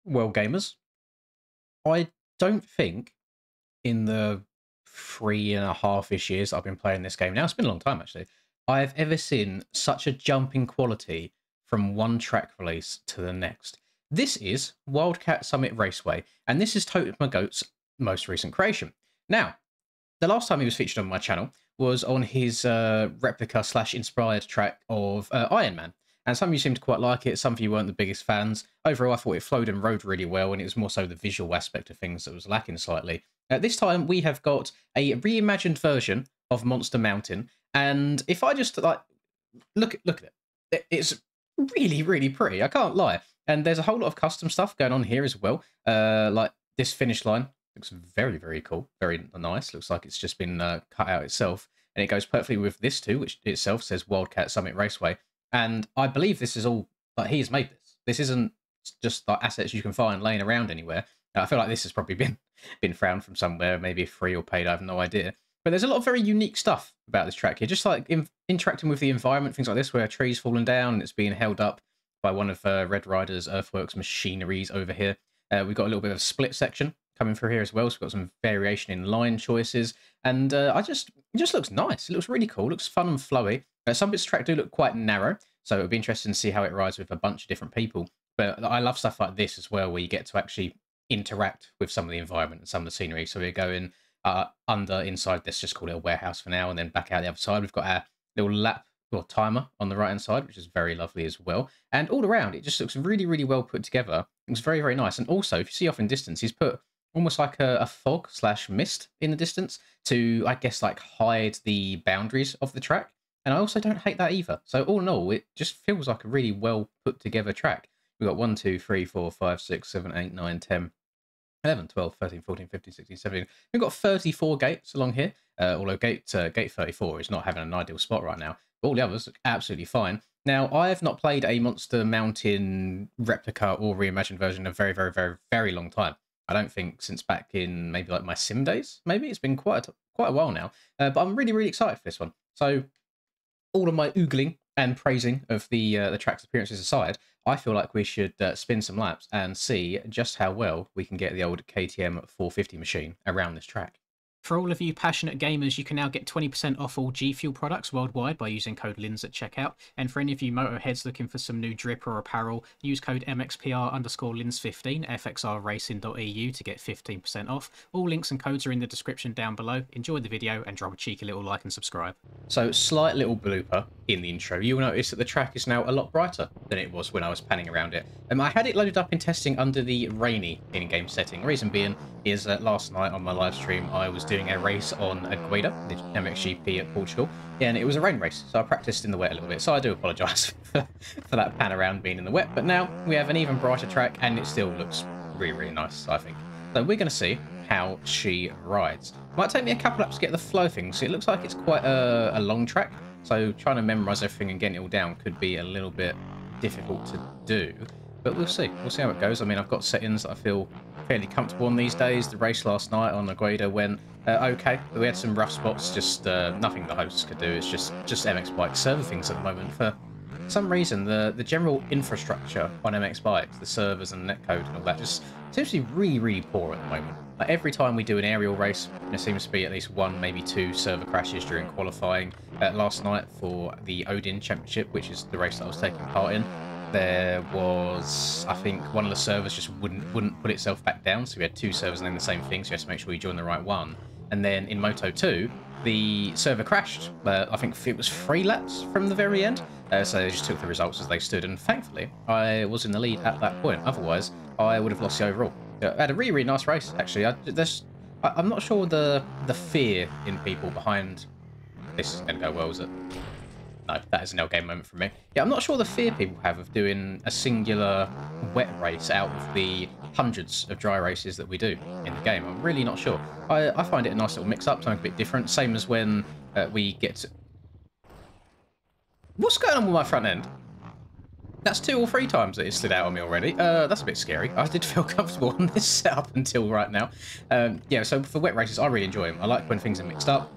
Well, gamers, I don't think in the 3.5-ish years I've been playing this game now, it's been a long time actually, I've ever seen such a jump in quality from one track release to the next. This is Wildcat Summit Raceway, and this is Totem Goat's most recent creation. Now, the last time he was featured on my channel was on his replica slash inspired track of Iron Man. And some of you seemed to quite like it, some of you weren't the biggest fans. Overall, I thought it flowed and rode really well, and it was more so the visual aspect of things that was lacking slightly. This time, we have got a reimagined version of Monster Mountain, and if I just like look at it, it's really, really pretty. I can't lie. And there's a whole lot of custom stuff going on here as well. Like this finish line looks very, very cool, very nice. Looks like it's just been cut out itself, and it goes perfectly with this too, which itself says Wildcat Summit Raceway. And I believe this is all like he's made this. This isn't just like assets you can find laying around anywhere. I feel like this has probably been found from somewhere, maybe free or paid. I have no idea. But there's a lot of very unique stuff about this track here, just like interacting with the environment, things like this, where a tree's fallen down and it's being held up by one of Red Rider's Earthworks machineries over here. We've got a little bit of a split section coming through here as well, so we've got some variation in line choices, and it just looks nice. It looks really cool. It looks fun and flowy. Some bits of track do look quite narrow, so it would be interesting to see how it rides with a bunch of different people. But I love stuff like this as well, where you get to actually interact with some of the environment and some of the scenery. So we're going inside, let's just call it a warehouse for now, and then back out the other side. We've got our little lap or timer on the right hand side, which is very lovely as well. And all around, it just looks really, really well put together. It looks very, very nice. And also, if you see off in distance, he's put almost like a fog slash mist in the distance to, I guess, like hide the boundaries of the track. And I also don't hate that either. So all in all, it just feels like a really well put together track. We've got 1, 2, 3, 4, 5, 6, 7, 8, 9, 10, 11, 12, 13, 14, 15, 16, 17. We've got 34 gates along here. Although gate 34 is not having an ideal spot right now. All the others look absolutely fine. Now, I have not played a Monster Mountain replica or reimagined version in a very, very, very, very long time. I don't think since back in maybe like my sim days. Maybe it's been quite a while now. But I'm really, really excited for this one. So all of my oogling and praising of the track's appearances aside, I feel like we should spin some laps and see just how well we can get the old KTM 450 machine around this track. For all of you passionate gamers, you can now get 20% off all G Fuel products worldwide by using code LINS at checkout. And for any of you motorheads looking for some new drip or apparel, use code MXPR_LINS15 fxrracing.eu to get 15% off. All links and codes are in the description down below. Enjoy the video and drop a cheeky little like and subscribe. So, slight little blooper in the intro. You'll notice that the track is now a lot brighter than it was when I was panning around it. I had it loaded up in testing under the rainy in-game setting. Reason being is that last night on my live stream I was doing a race on Agueda, the MXGP at Portugal, and it was a rain race, so I practiced in the wet a little bit, so I do apologise for that pan around being in the wet, but now we have an even brighter track and it still looks really, really nice, I think. So we're going to see how she rides. Might take me a couple laps to get the flow of things. It looks like it's quite a long track, so trying to memorise everything and getting it all down could be a little bit difficult to do, but we'll see. We'll see how it goes. I mean, I've got settings that I feel fairly comfortable on these days. The race last night on Agueda went okay. We had some rough spots, just nothing the hosts could do. It's just MX Bikes server things at the moment. For some reason, the general infrastructure on MX Bikes, the servers and netcode and all that, just seems to be really, really poor at the moment. Like every time we do an aerial race, there seems to be at least 1, maybe 2 server crashes during qualifying. Last night for the Odin Championship, which is the race that I was taking part in, there was, I think, one of the servers just wouldn't put itself back down, so we had 2 servers and then the same thing, so you have to make sure you join the right one. And then in Moto 2, the server crashed. I think it was 3 laps from the very end, so they just took the results as they stood, and thankfully I was in the lead at that point. Otherwise, I would have lost the overall. I had a really, really nice race, actually. I'm not sure the fear in people behind this is going to go well, is it? No, that is an L game moment for me. Yeah, I'm not sure the fear people have of doing a singular wet race out of the hundreds of dry races that we do in the game. I'm really not sure. I find it a nice little mix-up, something a bit different. Same as when we get to... What's going on with my front end? That's 2 or 3 times that it stood out on me already. That's a bit scary. I did feel comfortable on this setup until right now. Yeah, so for wet races, I really enjoy them. I like when things are mixed up.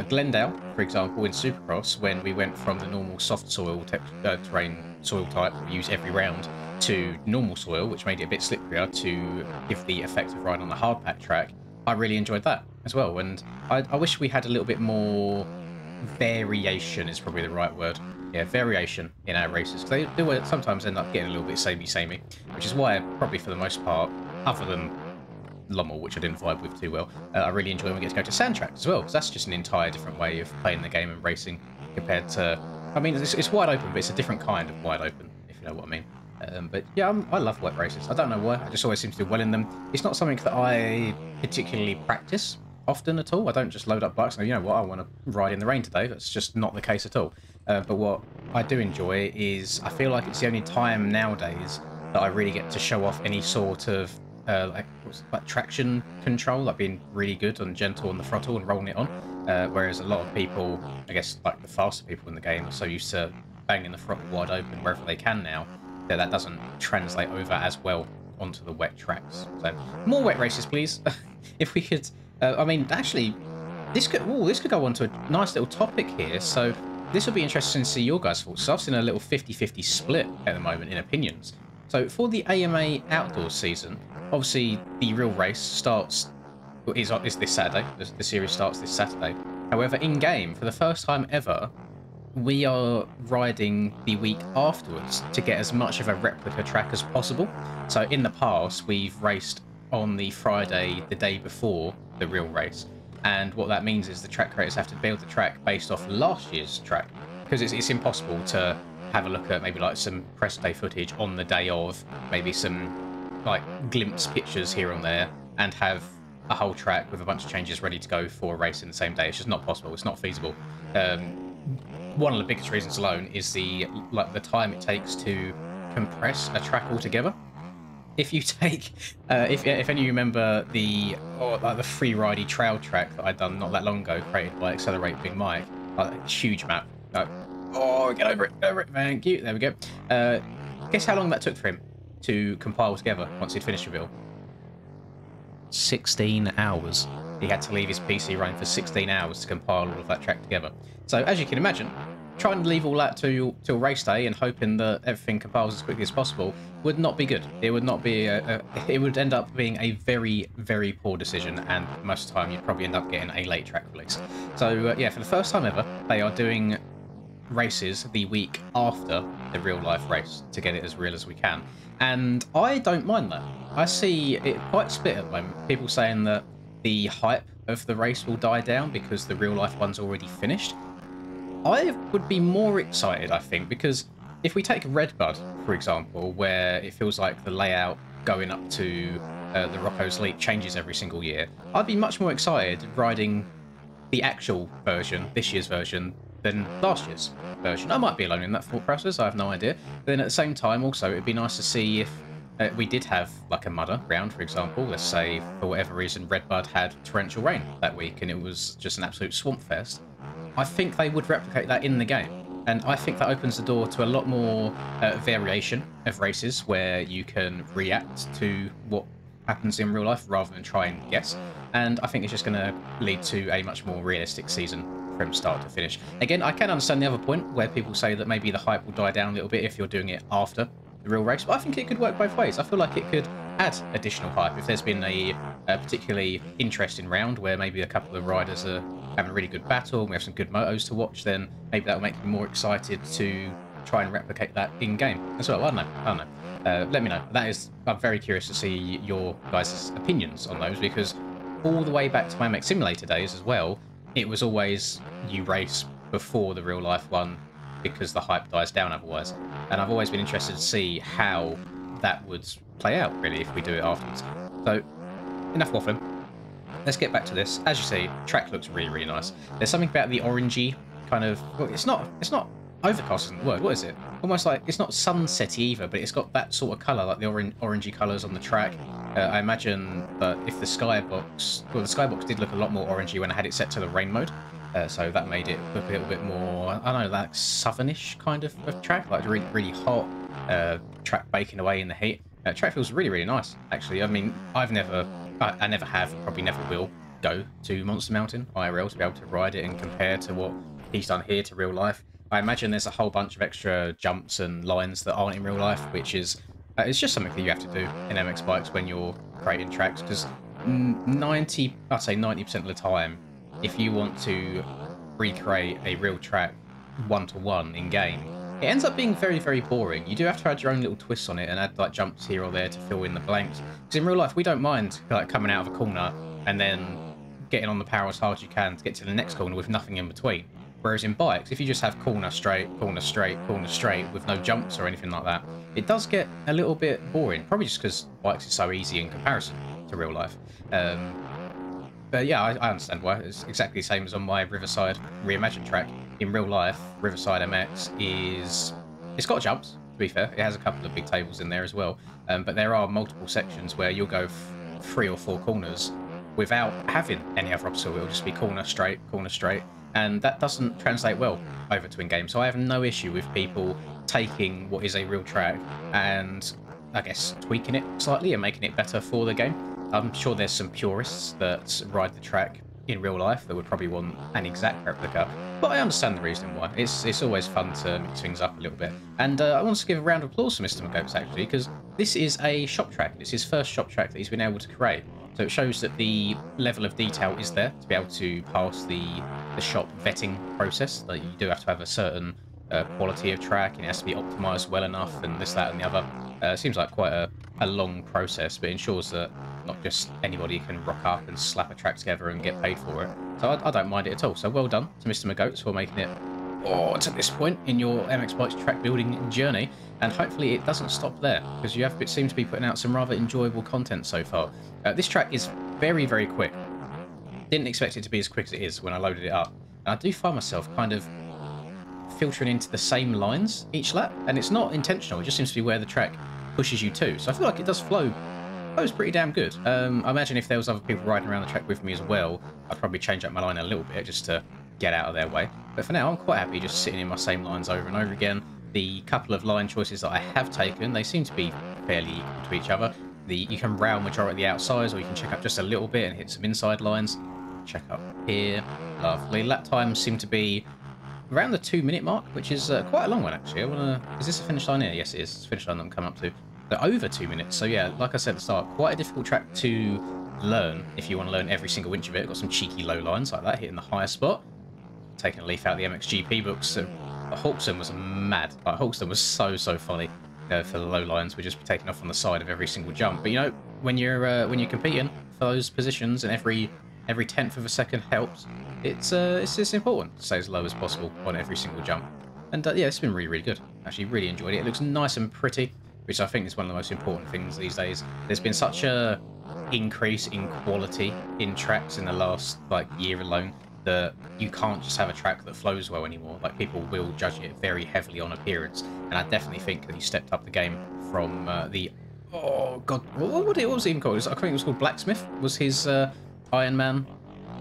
Glendale, for example, in Supercross, when we went from the normal soft soil terrain soil type we use every round to normal soil, which made it a bit slipperier to give the effect of riding on the hard pack track, I really enjoyed that as well. And I wish we had a little bit more variation is probably the right word. Yeah, variation in our races. They do sometimes end up getting a little bit samey, which is why probably for the most part, other than Lommel, which I didn't vibe with too well, I really enjoy when we get to go to sand tracks as well, because that's just an entire different way of playing the game and racing compared to... I mean, it's wide open, but it's a different kind of wide open, if you know what I mean. But yeah, I love wet races. I don't know why, I just always seem to do well in them. It's not something that I particularly practice often at all. I don't just load up bikes and go, you know what, I want to ride in the rain today. That's just not the case at all. But what I do enjoy is I feel like it's the only time nowadays that I really get to show off any sort of like traction control, like being really good and gentle on the throttle and rolling it on. Whereas a lot of people, I guess like the faster people in the game, are so used to banging the throttle wide open wherever they can now, that doesn't translate over as well onto the wet tracks. So more wet races, please. If we could, I mean, actually, this could go on to a nice little topic here. So this will be interesting to see your guys' thoughts. So I've seen a little 50-50 split at the moment in opinions. So for the AMA Outdoors season, obviously the real race starts is this Saturday. The series starts this Saturday. However, in game, for the first time ever, we are riding the week afterwards to get as much of a replica track as possible. So in the past, we've raced on the Friday, the day before the real race. And what that means is the track creators have to build the track based off last year's track, because it's impossible to have a look at maybe like some press day footage on the day of, maybe some like glimpse pictures here and there, and have a whole track with a bunch of changes ready to go for a race in the same day. It's just not possible. It's not feasible. One of the biggest reasons alone is the time it takes to compress a track altogether. If you take, if any of you remember the free ridey trail track that I'd done not that long ago, created by Accelerate Big Mike, huge map. Get over it, thank you. There we go. Guess how long that took for him to compile together once he'd finished with it all? 16 hours. He had to leave his PC running for 16 hours to compile all of that track together. So as you can imagine, trying to leave all that till race day and hoping that everything compiles as quickly as possible would not be good. It would not be it would end up being a very, very poor decision, and most of the time you'd probably end up getting a late track release. So yeah, for the first time ever, they are doing races the week after the real life race to get it as real as we can. And I don't mind that. I see it quite split at the moment. People saying that the hype of the race will die down because the real life one's already finished. I would be more excited, I think, because if we take Redbud, for example, where it feels like the layout going up to the Rocco's Leap changes every single year, I'd be much more excited riding the actual version, this year's version, than last year's version. I might be alone in that thought process, I have no idea. But then at the same time, also, it'd be nice to see if we did have like a mudder round, for example. Let's say, for whatever reason, Redbud had torrential rain that week and it was just an absolute swamp fest. I think they would replicate that in the game. And I think that opens the door to a lot more variation of races where you can react to what happens in real life rather than try and guess. And I think it's just going to lead to a much more realistic season from start to finish. Again, I can understand the other point where people say that maybe the hype will die down a little bit if you're doing it after the real race, but I think it could work both ways. I feel like it could add additional hype if there's been a particularly interesting round where maybe a couple of riders are having a really good battle and we have some good motos to watch, then maybe that will make me more excited to try and replicate that in game as well. I don't know. Let me know. I'm very curious to see your guys' opinions on those, because all the way back to my MX Simulator days as well, it was always you race before the real life one because the hype dies down otherwise. And I've always been interested to see how that would play out, really, if we do it afterwards. So, enough waffling. Let's get back to this. As you see, track looks really, really nice. There's something about the orangey kind of... Well, it's not overcast isn't the word. What is it? Almost like... It's not sunsetty either, but it's got that sort of colour, like the orangey colours on the track. I imagine that if the skybox... Well, the skybox did look a lot more orangey when I had it set to the rain mode. So that made it look a little bit more, I don't know, like southernish kind of track, like really, really hot track baking away in the heat. Track feels really, really nice, actually. I mean, I never have, probably never will go to Monster Mountain IRL to be able to ride it and compare to what he's done here to real life. I imagine there's a whole bunch of extra jumps and lines that aren't in real life, which is It's just something that you have to do in MX bikes when you're creating tracks, because I'd say 90% of the time, if you want to recreate a real track one-to-one in game, it ends up being very, very boring. You do have to add your own little twists on it and add like jumps here or there to fill in the blanks. Because in real life, we don't mind like coming out of a corner and then getting on the power as hard as you can to get to the next corner with nothing in between. Whereas in bikes, if you just have corner straight, corner straight, corner straight with no jumps or anything like that, it does get a little bit boring. Probably just because bikes are so easy in comparison to real life. But yeah, I understand why. It's exactly the same as on my Riverside Reimagined track. In real life, Riverside MX it's got jumps, to be fair. It has a couple of big tables in there as well. But there are multiple sections where you'll go 3 or 4 corners without having any other obstacle. It'll just be corner straight, and that doesn't translate well over to in-game. So I have no issue with people taking what is a real track and, I guess, tweaking it slightly and making it better for the game. I'm sure there's some purists that ride the track in real life that would probably want an exact replica, but I understand the reason why. It's always fun to mix things up a little bit. And I want to give a round of applause to Mr. McGoats, actually, because this is a shop track. It's his first shop track that he's been able to create. So it shows that the level of detail is there to be able to pass the shop vetting process. That you do have to have a certain quality of track, and it has to be optimized well enough, and this, that, and the other. Seems like quite a long process, but ensures that not just anybody can rock up and slap a track together and get paid for it. So I don't mind it at all. So well done to Mr. McGoats for making it to this point in your MX Bikes track building journey, and hopefully it doesn't stop there, because you seem to be putting out some rather enjoyable content so far. This track is very, very quick. Didn't expect it to be as quick as it is when I loaded it up, and I do find myself kind of filtering into the same lines each lap, and it's not intentional. It just seems to be where the track pushes you to. So I feel like it does flows pretty damn good. I imagine if there was other people riding around the track with me as well, I'd probably change up my line a little bit just to get out of their way. But for now, I'm quite happy just sitting in my same lines over and over again. The couple of line choices that I have taken, they seem to be fairly equal to each other. You can rail majority of the outsides, or you can check up just a little bit and hit some inside lines. Check up here. Lovely. Lap times seem to be around the 2-minute mark, which is quite a long one, actually. Is this a finish line here? Yes, it is. It's a finish line that I'm coming up to. They're over 2 minutes. So yeah, like I said at the start, quite a difficult track to learn if you want to learn every single inch of it. Got some cheeky low lines like that, hitting the higher spot. Taking a leaf out of the MXGP books. Hawkstone was mad. Like, Hawkstone was so funny for the low lines. We're just taking off on the side of every single jump. But you know, when you're competing for those positions, and every 10th of a second helps, it's important to stay as low as possible on every single jump. And yeah, it's been really, really good. Actually, really enjoyed it. It looks nice and pretty, which I think is one of the most important things these days. There's been such a increase in quality in tracks in the last year alone, that you can't just have a track that flows well anymore. Like, people will judge it very heavily on appearance, and I definitely think that he stepped up the game from oh god, what was it even called? I think it was called Blacksmith, was his Iron Man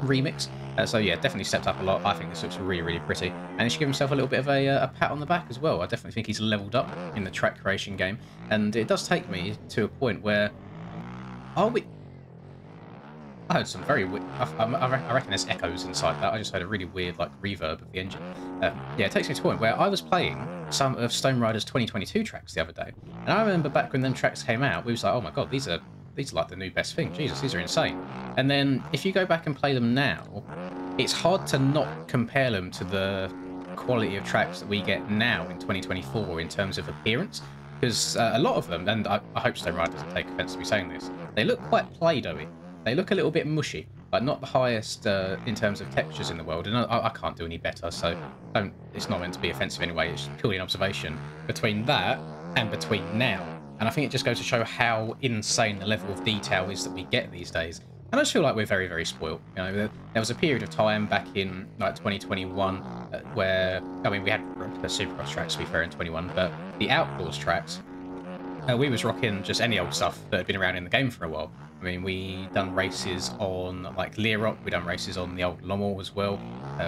remix. So yeah, definitely stepped up a lot. I think this looks really, really pretty, and he should give himself a little bit of a pat on the back as well. I definitely think he's leveled up in the track creation game, and it does take me to a point where I heard some very weird... I reckon there's echoes inside that. I just heard a really weird, reverb of the engine. Yeah, it takes me to a point where I was playing some of Stone Rider's 2022 tracks the other day, and I remember back when them tracks came out, we was like, oh my god, these are like the new best thing. Jesus, these are insane. And then if you go back and play them now, it's hard to not compare them to the quality of tracks that we get now in 2024 in terms of appearance. Because a lot of them, and I hope Stone Rider doesn't take offense to me saying this, they look quite Play-Doh-y. They look a little bit mushy, but not the highest in terms of textures in the world. And I can't do any better, so it's not meant to be offensive anyway. It's purely an observation between that and between now. And I think it just goes to show how insane the level of detail is that we get these days. And I just feel like we're very, very spoiled. You know, there was a period of time back in 2021 where, I mean, we had Supercross tracks, to be fair, in 21, but the Outlaws tracks, we was rocking just any old stuff that had been around in the game for a while. I mean, we done races on Lerock, we done races on the old Lommel as well.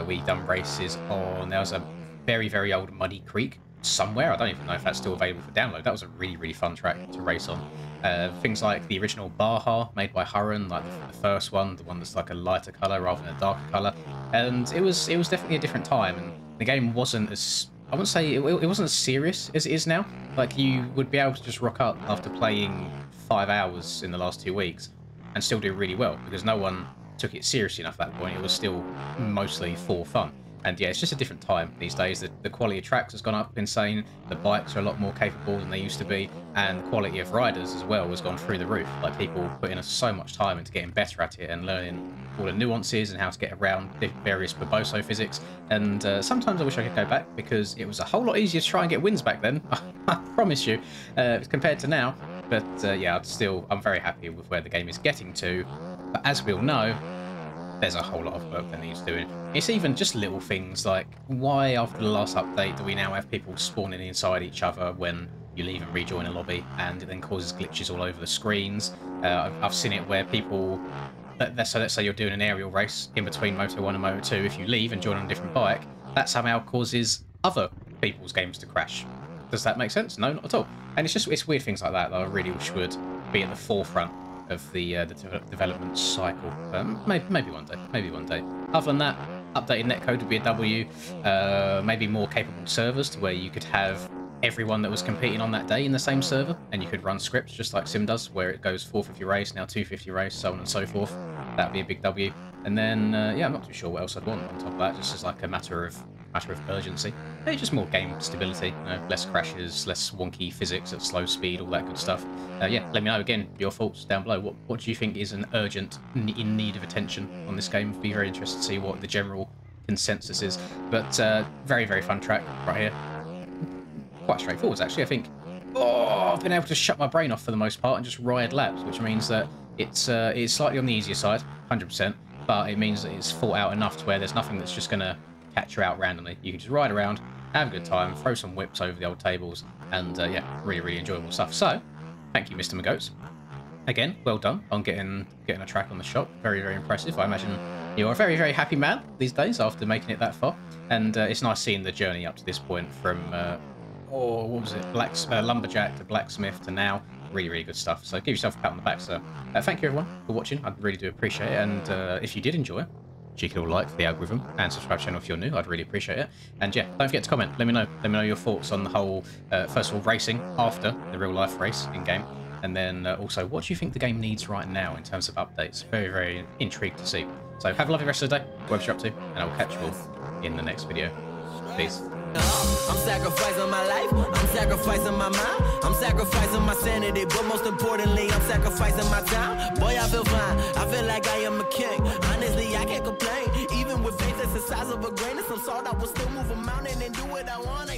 We done races on, there was a very, very old Muddy Creek somewhere. I don't even know if that's still available for download. That was a really, really fun track to race on. Things like the original Baja made by Hurren, like the first one, the one that's like a lighter colour rather than a darker colour. And it was definitely a different time, and the game wasn't as I wouldn't say it wasn't as serious as it is now. Like, you would be able to just rock up after playing 5 hours in the last 2 weeks and still do really well, because no one took it seriously enough at that point. It was still mostly for fun. And yeah, it's just a different time these days. The quality of tracks has gone up insane. The bikes are a lot more capable than they used to be, and the quality of riders as well has gone through the roof. Like, people put in so much time into getting better at it and learning all the nuances and how to get around the various Boboso physics. And sometimes I wish I could go back, because it was a whole lot easier to try and get wins back then. I promise you, compared to now. But yeah, I'm very happy with where the game is getting to. But as we all know, there's a whole lot of work that needs doing. It's even just little things like, why after the last update do we now have people spawning inside each other when you leave and rejoin a lobby, and it then causes glitches all over the screens? I've seen it where people, let's say you're doing an aerial race in between Moto 1 and Moto 2, if you leave and join on a different bike, that somehow causes other people's games to crash. Does that make sense? No, not at all. And it's weird things like that I really wish would be at the forefront of the development cycle. Maybe one day. Other than that, updated netcode would be a W. Maybe more capable servers to where you could have everyone that was competing on that day in the same server, and you could run scripts just like Sim does, where it goes 450 race, now 250 race, so on and so forth. That'd be a big W. And then yeah, I'm not too sure what else I'd want on top of that, just as like a matter of urgency. Maybe just more game stability, less crashes, less wonky physics at slow speed, all that good stuff. Yeah, let me know again your thoughts down below. What do you think is an urgent, in need of attention on this game? Be very interested to see what the general consensus is. But very, very fun track right here. Quite straightforward, actually. I think I've been able to shut my brain off for the most part and just ride laps, which means that it's slightly on the easier side, 100%, but it means that it's thought out enough to where there's nothing that's just going to catch you out randomly. You can just ride around, have a good time, throw some whips over the old tables, and yeah, really, really enjoyable stuff. So, thank you, Mr. McGoats. Again, well done on getting a track on the shop. Very, very impressive. I imagine you're a very, very happy man these days after making it that far, and it's nice seeing the journey up to this point from what was it, lumberjack to blacksmith to now. Really, really good stuff. So give yourself a pat on the back, sir. Thank you, everyone, for watching. I really do appreciate it, and if you did enjoy it, cheeky little like for the algorithm, and subscribe to the channel if you're new. I'd really appreciate it. And yeah, don't forget to comment. Let me know your thoughts on the whole, first of all, racing after the real life race in game, and then also, what do you think the game needs right now in terms of updates? Very, very intrigued to see. So have a lovely rest of the day, whatever you're up to, and I will catch you all in the next video. Peace. I'm sacrificing my life, I'm sacrificing my mind, I'm sacrificing my sanity, but most importantly, I'm sacrificing my time. Boy, I feel fine, I feel like I am a king. Honestly, I can't complain. Even with faith that's the size of a grain of some salt, I will still move a mountain and do what I want.